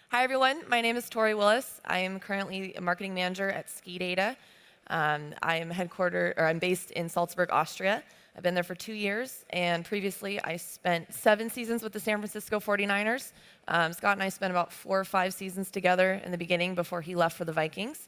Hi, everyone. My name is Tori Willis. I am currently a marketing manager at SKIDATA. I'm based in Salzburg, Austria. I've been there for 2 years, and previously I spent 7 seasons with the San Francisco 49ers. Scott and I spent about 4 or 5 seasons together in the beginning before he left for the Vikings.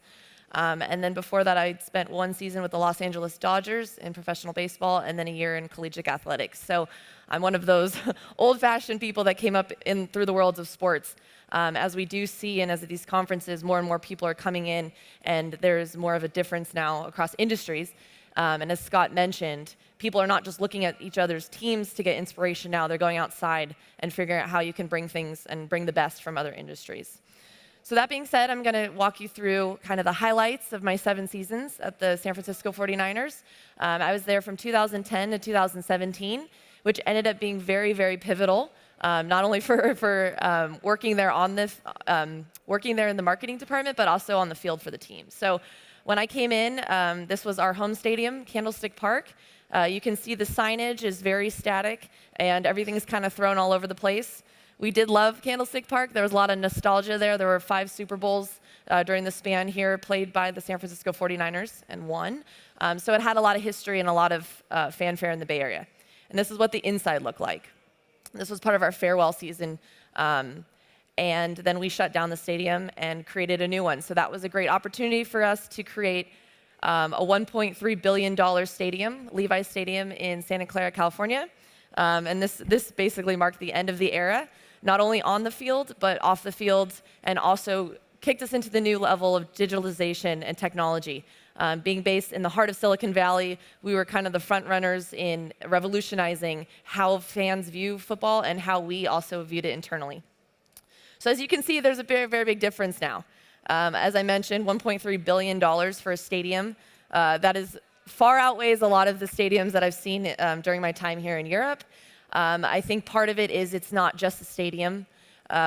And then before that, I spent 1 season with the Los Angeles Dodgers in professional baseball, and then a year in collegiate athletics. So I'm one of those old-fashioned people that came up in through the worlds of sports. As we do see, and as at these conferences, more and more people are coming in, and there's more of a difference now across industries. And as Scott mentioned, people are not just looking at each other's teams to get inspiration now. They're going outside and figuring out how you can bring things and bring the best from other industries. So that being said, I'm going to walk you through kind of the highlights of my 7 seasons at the San Francisco 49ers. I was there from 2010 to 2017, which ended up being very, very pivotal, not only for working there working there in the marketing department, but also on the field for the team. So when I came in, this was our home stadium, Candlestick Park. You can see the signage is very static, and everything's kind of thrown all over the place. We did love Candlestick Park. There was a lot of nostalgia there. There were 5 Super Bowls during the span here played by the San Francisco 49ers and won. So it had a lot of history and a lot of fanfare in the Bay Area. And this is what the inside looked like. This was part of our farewell season. And then we shut down the stadium and created a new one. So that was a great opportunity for us to create a $1.3 billion stadium, Levi's Stadium in Santa Clara, California. And this basically marked the end of the era, not only on the field, but off the field, and also kicked us into the new level of digitalization and technology. Being based in the heart of Silicon Valley, we were kind of the front runners in revolutionizing how fans view football and how we also viewed it internally. So as you can see, there's a very, very big difference now. As I mentioned, $1.3 billion for a stadium. That is far outweighs a lot of the stadiums that I've seen during my time here in Europe. I think part of it is it's not just a stadium.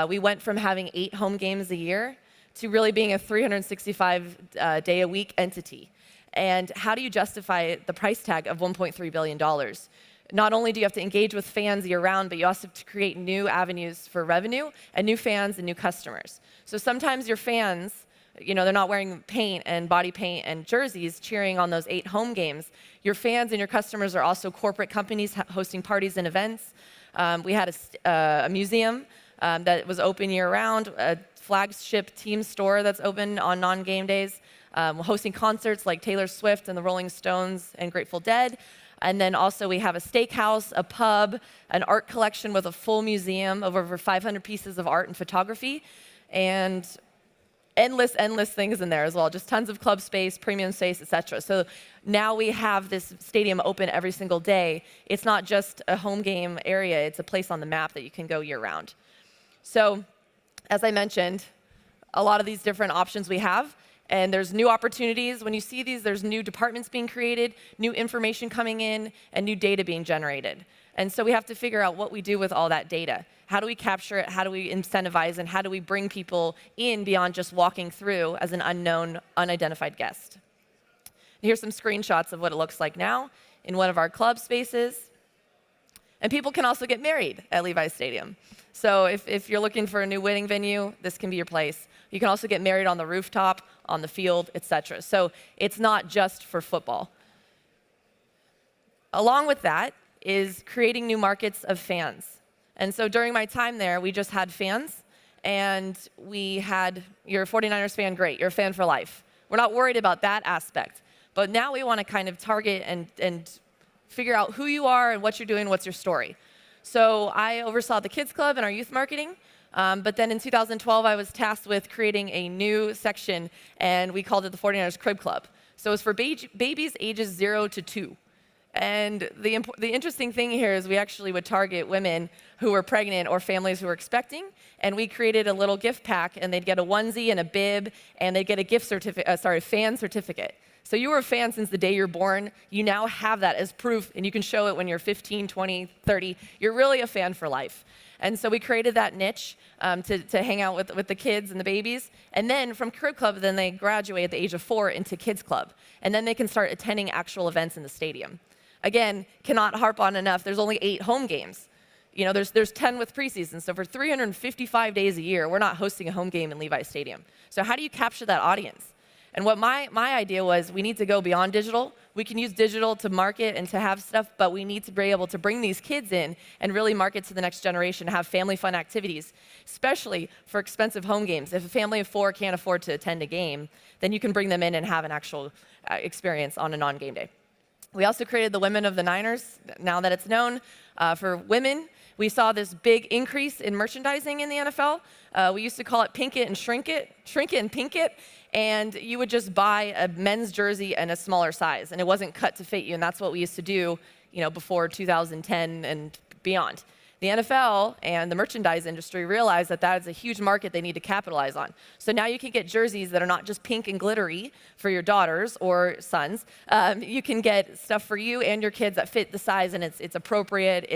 We went from having 8 home games a year to really being a 365-day-a-week entity. And how do you justify the price tag of $1.3 billion? Not only do you have to engage with fans year-round, but you also have to create new avenues for revenue and new fans and new customers. So sometimes your fans, they're not wearing paint and body paint and jerseys cheering on those 8 home games. Your fans and your customers are also corporate companies hosting parties and events. We had a museum that was open year-round, a flagship team store that's open on non-game days, hosting concerts like Taylor Swift and the Rolling Stones and Grateful Dead. And then also we have a steakhouse, a pub, an art collection with a full museum of over 500 pieces of art and photography, and endless things in there as well. Just tons of club space, premium space, etc. So now we have this stadium open every single day. It's not just a home game area. It's a place on the map that you can go year-round. So as I mentioned, a lot of these different options we have, and there's new opportunities. When you see these, there's new departments being created, new information coming in, and new data being generated. And so we have to figure out what we do with all that data. How do we capture it? How do we incentivize? And how do we bring people in beyond just walking through as an unknown, unidentified guest? Here's some screenshots of what it looks like now in one of our club spaces. And people can also get married at Levi's Stadium. So if you're looking for a new wedding venue, this can be your place. You can also get married on the rooftop, on the field, etc. So it's not just for football. Along with that is creating new markets of fans. And so during my time there, we just had fans, and we had, you're a 49ers fan, great, you're a fan for life. We're not worried about that aspect. But now we want to kind of target and figure out who you are and what you're doing, what's your story. So I oversaw the kids club and our youth marketing. But then in 2012, I was tasked with creating a new section, and we called it the 49ers Crib Club. So it was for babies ages 0 to 2. And the interesting thing here is we actually would target women who were pregnant or families who were expecting, and we created a little gift pack, and they'd get a onesie and a bib, and they'd get a fan certificate. So you were a fan since the day you're born. You now have that as proof, and you can show it when you're 15, 20, 30. You're really a fan for life. And so we created that niche to hang out with the kids and the babies. And then from Crib Club, then they graduate at the age of 4 into Kids Club. And then they can start attending actual events in the stadium. Again, cannot harp on enough, there's only 8 home games. There's 10 with preseason. So for 355 days a year, we're not hosting a home game in Levi Stadium. So how do you capture that audience? And what my idea was, we need to go beyond digital. We can use digital to market and to have stuff, but we need to be able to bring these kids in and really market to the next generation, have family fun activities, especially for expensive home games. If a family of 4 can't afford to attend a game, then you can bring them in and have an actual experience on a non-game day. We also created the Women of the Niners. Now that it's known, for women, we saw this big increase in merchandising in the NFL. We used to call it pink it and shrink it and pink it. And you would just buy a men's jersey in a smaller size, and it wasn't cut to fit you. And that's what we used to do, before 2010 and beyond. The NFL and the merchandise industry realized that is a huge market they need to capitalize on. So now you can get jerseys that are not just pink and glittery for your daughters or sons. You can get stuff for you and your kids that fit the size, and it's appropriate,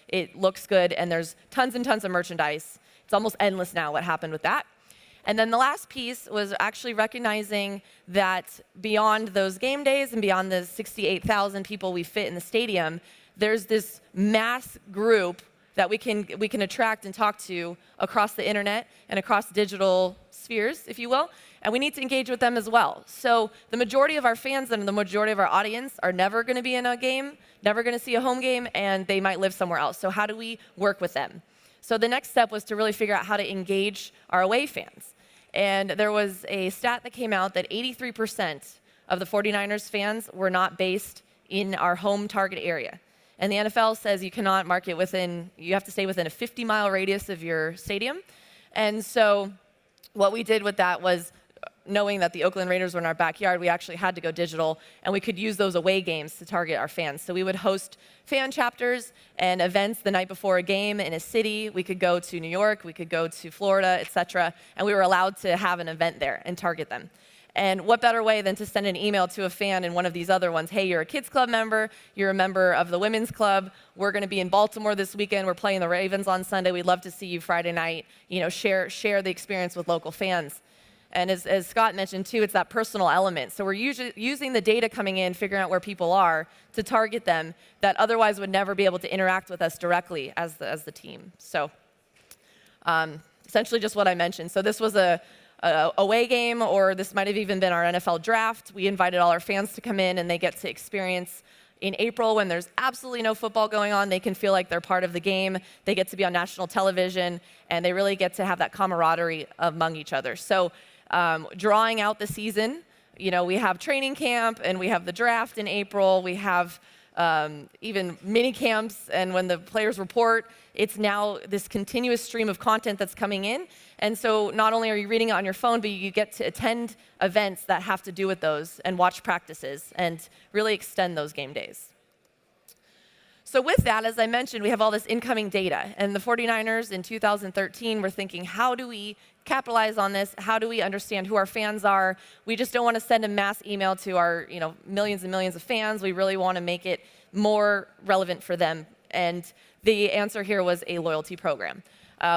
it looks good, and there's tons and tons of merchandise. It's almost endless now what happened with that. And then the last piece was actually recognizing that beyond those game days and beyond the 68,000 people we fit in the stadium, there's this mass group that we can attract and talk to across the internet and across digital spheres, if you will, and we need to engage with them as well. So the majority of our fans and the majority of our audience are never going to be in a game, never going to see a home game, and they might live somewhere else. So how do we work with them? So the next step was to really figure out how to engage our away fans. And there was a stat that came out that 83% of the 49ers fans were not based in our home target area. And the NFL says you cannot market you have to stay within a 50-mile radius of your stadium. And so what we did with that was, knowing that the Oakland Raiders were in our backyard, we actually had to go digital, and we could use those away games to target our fans. So we would host fan chapters and events the night before a game in a city. We could go to New York, we could go to Florida, etc., and we were allowed to have an event there and target them. And what better way than to send an email to a fan in one of these other ones? Hey, you're a kids club member, you're a member of the women's club, we're going to be in Baltimore this weekend, we're playing the Ravens on Sunday, we'd love to see you Friday night, share the experience with local fans. And as Scott mentioned too, it's that personal element. So we're using the data coming in, figuring out where people are to target them that otherwise would never be able to interact with us directly as the team. So essentially just what I mentioned. So this was a away game, or this might have even been our NFL draft. We invited all our fans to come in, and they get to experience in April, when there's absolutely no football going on, they can feel like they're part of the game. They get to be on national television, and they really get to have that camaraderie among each other. So drawing out the season, we have training camp, and we have the draft in April. We have even mini camps, and when the players report, it's now this continuous stream of content that's coming in. And so not only are you reading it on your phone, but you get to attend events that have to do with those and watch practices and really extend those game days. So with that, as I mentioned, we have all this incoming data. And the 49ers in 2013 were thinking, how do we capitalize on this? How do we understand who our fans are? We just don't want to send a mass email to our millions and millions of fans. We really want to make it more relevant for them. And the answer here was a loyalty program.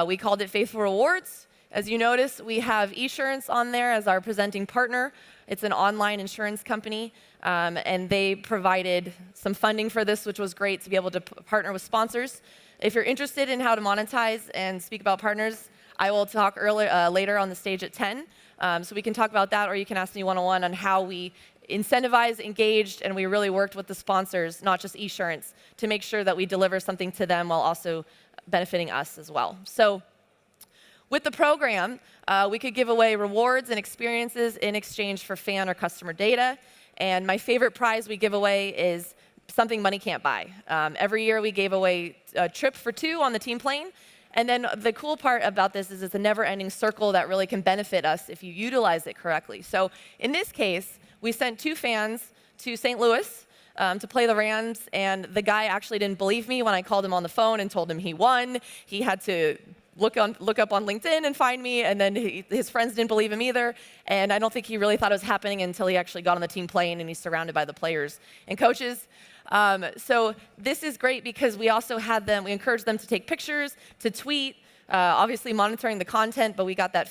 We called it Faithful Rewards. As you notice, we have Esurance on there as our presenting partner. It's an online insurance company, and they provided some funding for this, which was great to be able to partner with sponsors. If you're interested in how to monetize and speak about partners, I will talk later on the stage at 10, so we can talk about that, or you can ask me one-on-one on how we incentivized, engaged, and we really worked with the sponsors, not just Esurance, to make sure that we deliver something to them while also benefiting us as well. So with the program, we could give away rewards and experiences in exchange for fan or customer data. And my favorite prize we give away is something money can't buy. Every year we gave away a trip for 2 on the team plane. And then the cool part about this is it's a never-ending circle that really can benefit us if you utilize it correctly. So in this case, we sent 2 fans to St. Louis to play the Rams, and the guy actually didn't believe me when I called him on the phone and told him he won. He had to look up on LinkedIn and find me, and then his friends didn't believe him either. And I don't think he really thought it was happening until he actually got on the team plane and he's surrounded by the players and coaches. So this is great because we also we encouraged them to take pictures, to tweet, obviously monitoring the content, but we got that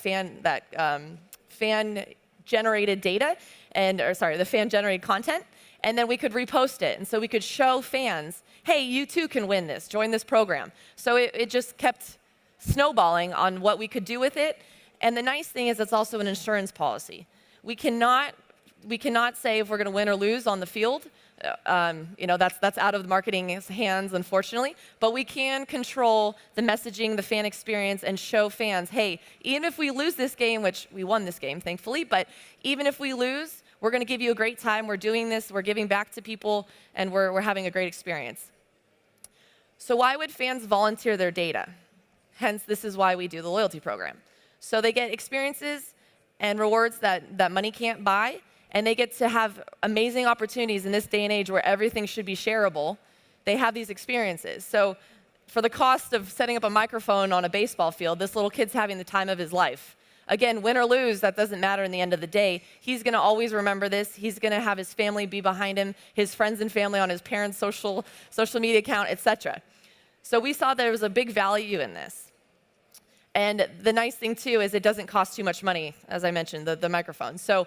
fan-generated data, the fan-generated content. and then we could repost it. And so we could show fans, hey, you too can win this, join this program. So it just kept snowballing on what we could do with it. And the nice thing is it's also an insurance policy. We cannot say if we're going to win or lose on the field. That's out of the marketing's hands, unfortunately. But we can control the messaging, the fan experience, and show fans, hey, even if we lose this game, which we won this game, thankfully, but even if we lose, we're going to give you a great time. We're doing this. We're giving back to people, and we're having a great experience. So why would fans volunteer their data? Hence, this is why we do the loyalty program. So they get experiences and rewards that money can't buy, and they get to have amazing opportunities in this day and age where everything should be shareable. They have these experiences. So for the cost of setting up a microphone on a baseball field, this little kid's having the time of his life. Again, win or lose, that doesn't matter in the end of the day. He's going to always remember this. He's going to have his family be behind him, his friends and family on his parents' social media account, etc. So we saw there was a big value in this. And the nice thing, too, is it doesn't cost too much money, as I mentioned, the microphone. So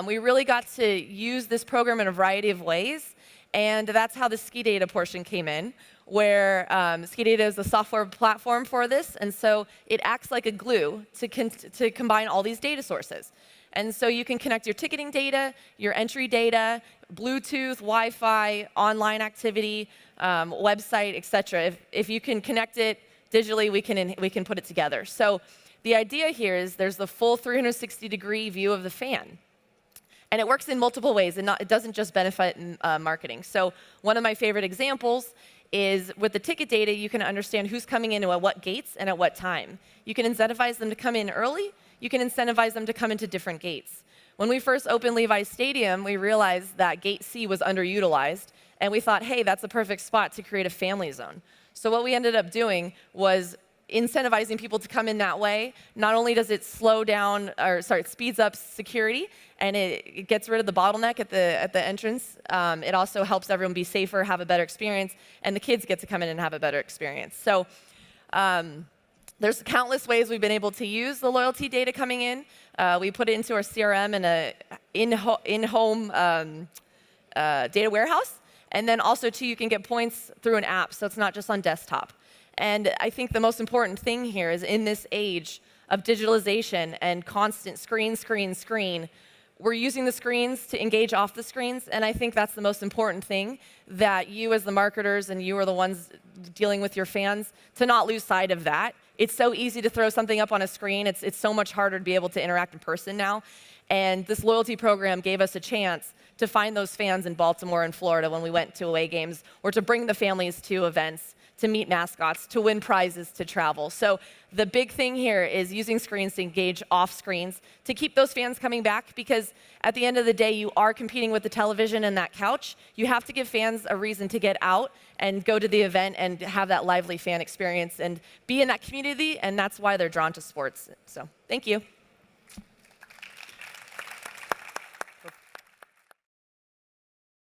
we really got to use this program in a variety of ways, and that's how the SKIDATA portion came in, where SKIDATA is the software platform for this, and so it acts like a glue to combine all these data sources. And so you can connect your ticketing data, your entry data, Bluetooth, Wi-Fi, online activity, website, etc. If you can connect it digitally, we can put it together. So the idea here is there's the full 360-degree view of the fan. And it works in multiple ways, and it doesn't just benefit marketing. So one of my favorite examples is with the ticket data, you can understand who's coming in at what gates and at what time. You can incentivize them to come in early. You can incentivize them to come into different gates. When we first opened Levi's Stadium, we realized that Gate C was underutilized, and we thought, hey, that's a perfect spot to create a family zone. So what we ended up doing was incentivizing people to come in that way. Not only does it it speeds up security, and it gets rid of the bottleneck at the entrance. It also helps everyone be safer, have a better experience, and the kids get to come in and have a better experience. So there's countless ways we've been able to use the loyalty data coming in. We put it into our CRM in a in-home data warehouse. And then also, too, you can get points through an app, so it's not just on desktop. And I think the most important thing here is in this age of digitalization and constant screen, we're using the screens to engage off the screens, and I think that's the most important thing, that you as the marketers and you are the ones dealing with your fans, to not lose sight of that. It's so easy to throw something up on a screen. It's so much harder to be able to interact in person now. And this loyalty program gave us a chance to find those fans in Baltimore and Florida when we went to away games, or to bring the families to events, to meet mascots, to win prizes, to travel. So the big thing here is using screens to engage off screens, to keep those fans coming back, because at the end of the day, you are competing with the television and that couch. You have to give fans a reason to get out and go to the event and have that lively fan experience and be in that community, and that's why they're drawn to sports. So thank you.